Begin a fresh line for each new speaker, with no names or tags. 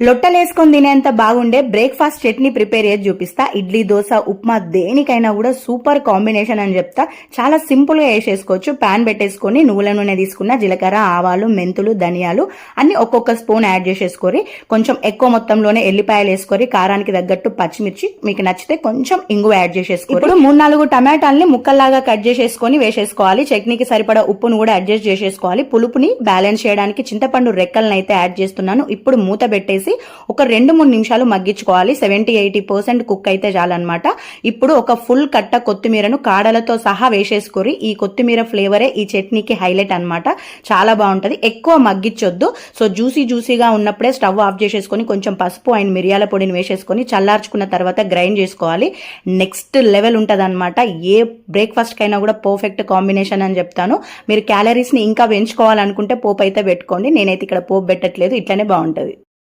లొట్టలేసుకొని తినేంత బాగుండే breakfast chutney prepare చేసి చూపిస్తా. ఇడ్లీ, దోశ, ఉప్మా దేనికైనా కూడా సూపర్ కాంబినేషన్ అని చెప్తా. చాలా సింపుల్ గా వేసేసుకోవచ్చు. ప్యాన్ పెట్టేసుకొని నువ్వుల నూనె తీసుకున్న, జీలకర్ర, ఆవాలు, మెంతులు, ధనియాలు అన్ని ఒక్కొక్క స్పూన్ యాడ్ చేసేసుకొని కొంచెం ఎక్కువ మొత్తంలోనే ఎల్లిపాయలు వేసుకొని కారానికి తగ్గట్టు పచ్చిమిర్చి, మీకు నచ్చితే కొంచెం ఇంగు యాడ్ చేసేసుకోవాలి. ఇప్పుడు 3-4 టమాటాలని ముక్కల్లాగా కట్ చేసేసుకొని వేసేసుకోవాలి. చట్నీకి సరిపడా ఉప్పును కూడా అడ్జస్ట్ చేసేసుకోవాలి. పులుపుని బ్యాలెన్స్ చేయడానికి చింతపండు రెక్కలను అయితే యాడ్ చేస్తున్నాను. ఇప్పుడు మూత పెట్టేసి ఒక 2-3 నిమిషాలు మగ్గించుకోవాలి. 70-80% కుక్ అయితే చాలన్నమాట. ఇప్పుడు ఒక ఫుల్ కట్ట కొత్తిమీరను కాడలతో సహా వేసేసుకొని, ఈ కొత్తిమీర ఫ్లేవరే ఈ చట్నీకి హైలైట్ అన్నమాట. చాలా బాగుంటది. ఎక్కువ మగ్గించొద్దు. సో జ్యూసీగా ఉన్నప్పుడే స్టవ్ ఆఫ్ చేసేసుకొని కొంచెం పసుపు అండ్ మిరియాల పొడిని వేసేసుకొని చల్లార్చుకున్న తర్వాత గ్రైండ్ చేసుకోవాలి. నెక్స్ట్ లెవెల్ ఉంటది అనమాట. ఏ బ్రేక్ఫాస్ట్ కైనా కూడా పర్ఫెక్ట్ కాంబినేషన్ అని చెప్తాను. మీరు క్యాలరీస్ ని ఇంకా పెంచుకోవాలనుకుంటే పోపు అయితే పెట్టుకోండి. నేనైతే ఇక్కడ పోపు పెట్టట్లేదు, ఇట్లనే బాగుంటది.